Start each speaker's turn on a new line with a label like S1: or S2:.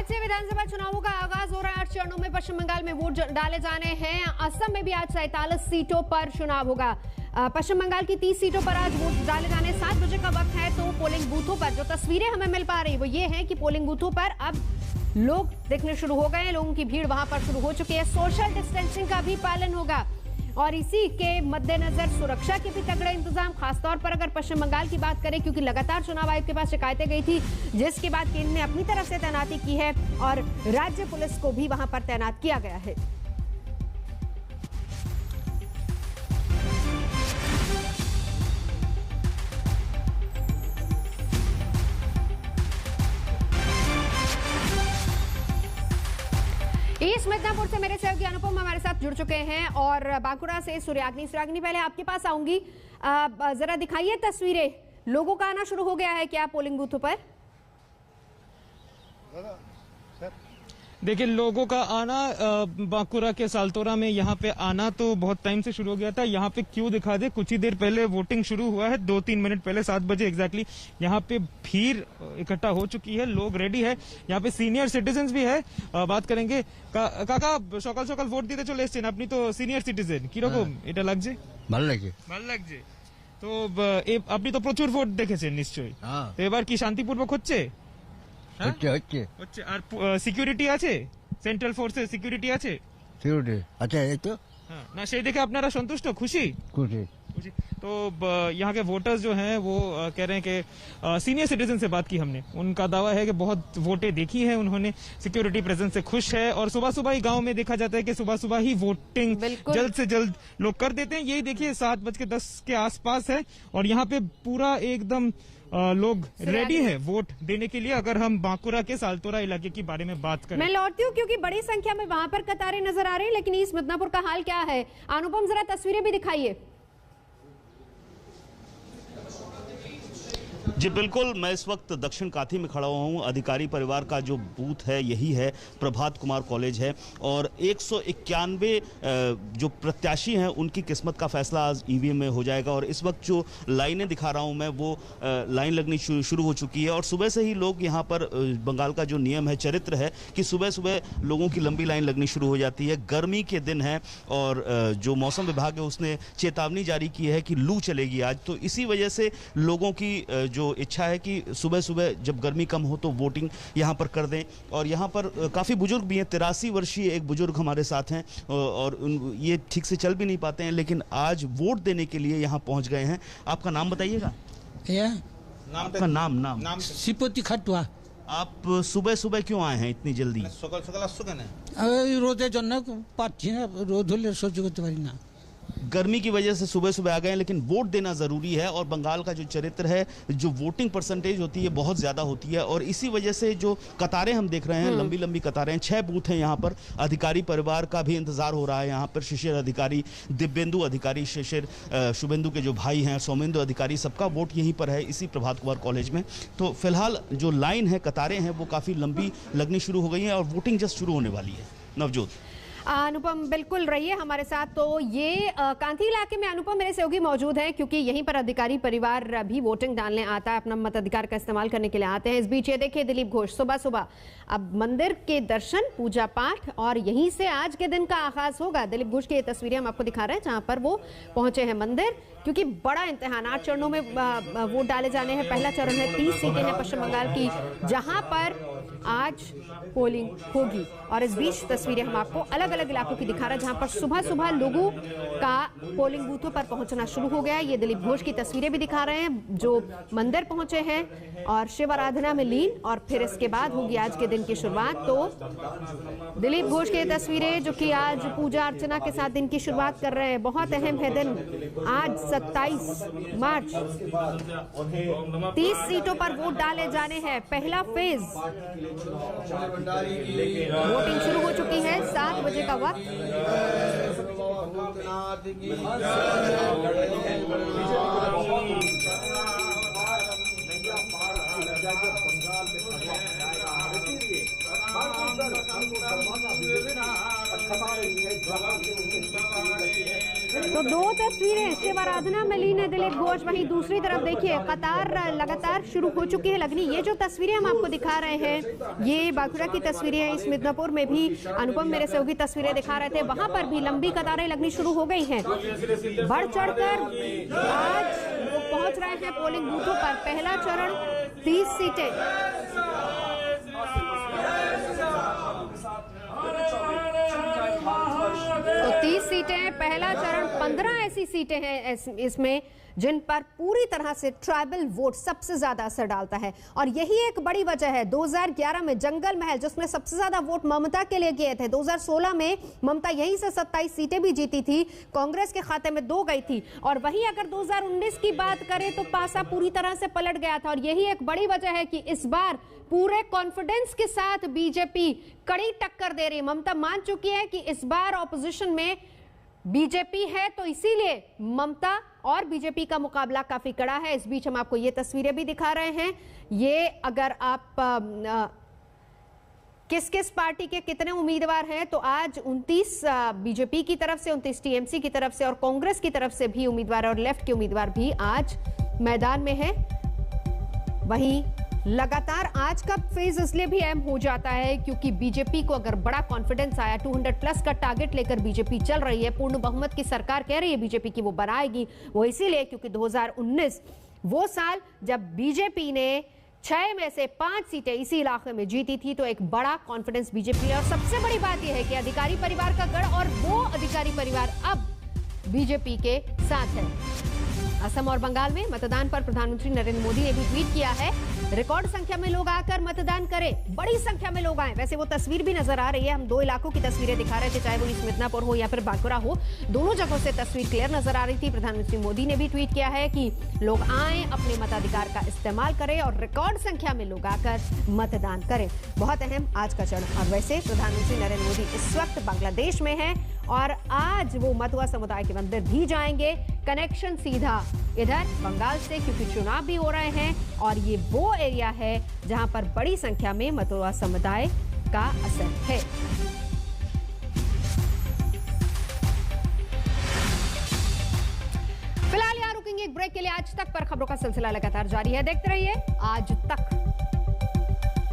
S1: आज से विधानसभा चुनावों का आगाज हो रहा है। 8 चरणों में पश्चिम बंगाल में वोट डाले जाने हैं। असम में भी आज 47 सीटों पर चुनाव होगा। पश्चिम बंगाल की 30 सीटों पर आज वोट डाले जाने 7 बजे का वक्त है। तो पोलिंग बूथों पर जो तस्वीरें हमें मिल पा रही वो ये है कि पोलिंग बूथों पर अब लोग दिखने शुरू हो गए हैं। लोगों की भीड़ वहां पर शुरू हो चुकी है। सोशल डिस्टेंसिंग का भी पालन होगा और इसी के मद्देनजर सुरक्षा के भी तगड़े इंतजाम, खासतौर पर अगर पश्चिम बंगाल की बात करें, क्योंकि लगातार चुनाव आयोग के पास शिकायतें गई थी, जिसके बाद केंद्र ने अपनी तरफ से तैनाती की है और राज्य पुलिस को भी वहां पर तैनात किया गया है। ईस्ट मिदनापुर से मेरे सहयोगी अनुपम हमारे साथ जुड़ चुके हैं और बांकुड़ा से सूर्याग्नि। पहले आपके पास आऊंगी, जरा दिखाइए तस्वीरें। लोगों का आना शुरू हो गया है क्या पोलिंग बूथों पर?
S2: देखिए, लोगों का आना बांकुड़ा के सालतोरा में यहाँ पे आना तो बहुत टाइम से शुरू हो गया था। यहाँ पे क्यों दिखा दे, कुछ ही देर पहले वोटिंग शुरू हुआ है, 2-3 मिनट पहले 7 बजे एग्जैक्टली यहाँ पे भीड़ इकट्ठा हो चुकी है। लोग रेडी है। यहाँ पे सीनियर सिटीजन भी है, बात करेंगे। काका সকাল সকাল ভোট দিতে চলে এসেছেন, আপনি তো সিনিয়র সিটিজেন, কিরকম এটা লাগছে?
S3: ভালো লাগছে।
S2: তো আপনি তো প্রচুর ভোট দেখেছেন নিশ্চয়ই, তো এবার কি শান্তিপূর্বক হচ্ছে?
S3: হচ্ছে
S2: আর সিকিউরিটি আছে? সেন্ট্রাল ফোর্সের সিকিউরিটি আছে?
S3: সিকিউরিটি আচ্ছা, এই তো
S2: না, সেই দেখে আপনারা সন্তুষ্ট, খুশি? तो यहाँ के वोटर्स जो हैं वो कह रहे हैं कि सीनियर सिटीजन से बात की हमने, उनका दावा है कि बहुत वोटें देखी हैं उन्होंने, सिक्योरिटी प्रेजेंस से खुश है और सुबह सुबह ही गांव में देखा जाता है कि सुबह सुबह ही वोटिंग जल्द से जल्द लोग कर देते हैं। यही देखिए 7:10 के आसपास है और यहाँ पे पूरा एकदम लोग रेडी है वोट देने के लिए। अगर हम बांकुड़ा के सालतोरा इलाके की बारे में बात करें,
S1: मैं लौटती हूँ क्योंकि बड़ी संख्या में वहां पर कतारें नजर आ रही है, लेकिन ईस्ट मिदनापुर का हाल क्या है? अनुपम, जरा तस्वीरें भी दिखाइए।
S4: जी बिल्कुल, मैं इस वक्त दक्षिण काथी में खड़ा हुआ हूँ। अधिकारी परिवार का जो बूथ है यही है, प्रभात कुमार कॉलेज है और 191 जो प्रत्याशी हैं उनकी किस्मत का फैसला आज ईवीएम में हो जाएगा। और इस वक्त जो लाइनें दिखा रहा हूँ मैं, वो लाइन लगनी शुरू हो चुकी है और सुबह से ही लोग यहाँ पर, बंगाल का जो नियम है, चरित्र है कि सुबह सुबह लोगों की लंबी लाइन लगनी शुरू हो जाती है। गर्मी के दिन है और जो मौसम विभाग है उसने चेतावनी जारी की है कि लू चलेगी आज, तो इसी वजह से लोगों की जो इच्छा है कि सुबह सुबह जब गर्मी कम हो तो वोटिंग यहाँ पर कर दें। और यहाँ पर काफ़ी बुजुर्ग भी हैं। 83 वर्षीय एक बुजुर्ग हमारे साथ हैं और ये ठीक से चल भी नहीं पाते हैं, लेकिन आज वोट देने के लिए यहाँ पहुँच गए हैं। आपका नाम बताइएगा? आपका नाम?
S5: श्रीपति खटुआ।
S4: आप सुबह सुबह क्यों आए हैं इतनी जल्दी?
S5: रोदे जन्ना पार्टी ना, रोद होले सह्य करते पारी ना।
S4: गर्मी की वजह से सुबह सुबह आ गए हैं, लेकिन वोट देना ज़रूरी है। और बंगाल का जो चरित्र है, जो वोटिंग परसेंटेज होती है बहुत ज़्यादा होती है और इसी वजह से जो कतारें हम देख रहे हैं, लंबी लंबी कतारें, 6 बूथ हैं यहाँ पर। अधिकारी परिवार का भी इंतजार हो रहा है यहाँ पर। शिशिर अधिकारी, दिव्येंदु अधिकारी, शिशिर शुभेंदु के जो भाई हैं, सौमेंदु अधिकारी, सबका वोट यहीं पर है, इसी प्रभात कुमार कॉलेज में। तो फिलहाल जो लाइन है, कतारें हैं, वो काफ़ी लंबी लगनी शुरू हो गई हैं और वोटिंग जस्ट शुरू होने वाली है। नवजोत।
S1: अनुपम बिल्कुल रहिए हमारे साथ। तो ये कांथी इलाके में अनुपम मेरे सहयोगी मौजूद हैं, क्योंकि यहीं पर अधिकारी परिवार भी वोटिंग डालने आता है, अपना मताधिकार का इस्तेमाल करने के लिए आते हैं। इस बीच ये देखिए दिलीप घोष सुबह सुबह अब मंदिर के दर्शन, पूजा पाठ और यहीं से आज के दिन का आगाज होगा। दिलीप घोष की ये तस्वीरें हम आपको दिखा रहे हैं जहां पर वो पहुंचे हैं मंदिर, क्योंकि बड़ा इम्तिहान, 8 चरणों में वोट डाले जाने हैं। पहला चरण है, 30 सीटें हैं पश्चिम बंगाल की, जहां पर आज पोलिंग होगी। और इस बीच तस्वीरें हम आपको अलग अलग इलाकों की दिखा रहे हैं जहां पर सुबह सुबह लोगों का पोलिंग बूथों पर पहुंचना शुरू हो गया है। ये दिलीप घोष की तस्वीरें भी दिखा रहे हैं जो मंदिर पहुंचे हैं और शिव आराधना में लीन, और फिर इसके बाद होगी आज के दिन की शुरुआत। तो दिलीप घोष की तस्वीरें जो कि आज पूजा अर्चना के साथ दिन की शुरुआत कर रहे हैं। बहुत अहम है दिन आज, 27 मार्च। 30 सीटों पर वोट डाले जाने हैं। पहला फेज वोटिंग शुरू हो चुकी है, 7 बजे का वक्त। तो 2 तस्वीरें शिव आराधना में लीन है दिलीप घोष। वहीं दूसरी तरफ देखिए कतार लगातार शुरू हो चुकी है लगनी। ये जो तस्वीरें हम आपको दिखा रहे हैं ये बांकुरा की तस्वीरें हैं। इस मिदनापुर में भी अनुपम मेरे सहयोगी तस्वीरें दिखा रहे थे, वहां पर भी लंबी कतारें लगनी शुरू हो गई हैं। बढ़ चढ़कर आज वो पहुंच रहे हैं पोलिंग बूथों पर। पहला चरण 30 सीटें, तो 30 सीटें, पहला चरण 15 ऐसी सीटें हैं इसमें जिन पर पूरी तरह से ट्राइबल वोट सबसे ज्यादा असर डालता है। और यही एक बड़ी वजह है 2011 में जंगल महल जिसमें सबसे ज्यादा वोट ममता के लिए गए थे। 2016 में ममता यहीं से 27 सीटें भी जीती थी, कांग्रेस के खाते में 2 गई थी। और वहीं अगर 2019 की बात करें तो पासा पूरी तरह से पलट गया था। और यही एक बड़ी वजह है कि इस बार पूरे कॉन्फिडेंस के साथ बीजेपी कड़ी टक्कर दे रही है। ममता मान चुकी है कि इस बार ऑपोजिशन में बीजेपी है, तो इसीलिए ममता और बीजेपी का मुकाबला काफी कड़ा है। इस बीच हम आपको ये तस्वीरें भी दिखा रहे हैं। ये अगर आप किस किस पार्टी के कितने उम्मीदवार हैं तो आज 29 बीजेपी की तरफ से, 29 टीएमसी की तरफ से और कांग्रेस की तरफ से भी उम्मीदवार और लेफ्ट के उम्मीदवार भी आज मैदान में है। वहीं लगातार आज का फेज इसलिए भी अहम हो जाता है क्योंकि बीजेपी को अगर बड़ा कॉन्फिडेंस आया, 200 प्लस का टारगेट लेकर बीजेपी चल रही है, पूर्ण बहुमत की सरकार कह रही है बीजेपी की वो बनाएगी। वो इसीलिए क्योंकि 2019 वो साल जब बीजेपी ने 6 में से 5 सीटें इसी इलाके में जीती थी, तो एक बड़ा कॉन्फिडेंस बीजेपी है। और सबसे बड़ी बात यह है कि अधिकारी परिवार का गढ़ और वो अधिकारी परिवार अब बीजेपी के साथ है। असम और बंगाल में मतदान पर प्रधानमंत्री नरेंद्र मोदी ने भी ट्वीट किया है, रिकॉर्ड संख्या में लोग आकर मतदान करें, बड़ी संख्या में लोग आए। वैसे वो तस्वीर भी नजर आ रही है, हम 2 इलाकों की तस्वीरें दिखा रहे थे, चाहे वो इस मिदनापुर हो या फिर बांकुरा हो, दोनों जगहों से तस्वीर क्लियर नजर आ रही थी। प्रधानमंत्री मोदी ने भी ट्वीट किया है कि लोग आए, अपने मताधिकार का इस्तेमाल करें और रिकॉर्ड संख्या में लोग आकर मतदान करें। बहुत अहम आज का चरण। और वैसे प्रधानमंत्री नरेंद्र मोदी इस वक्त बांग्लादेश में है और आज वो मतुआ समुदाय के मंदिर भी जाएंगे। कनेक्शन सीधा इधर बंगाल से क्योंकि चुनाव भी हो रहे हैं और ये वो एरिया है जहां पर बड़ी संख्या में मतुआ समुदाय का असर है। फिलहाल यहाँ रुकेंगे एक ब्रेक के लिए। आज तक पर खबरों का सिलसिला लगातार जारी है, देखते रहिए आज तक।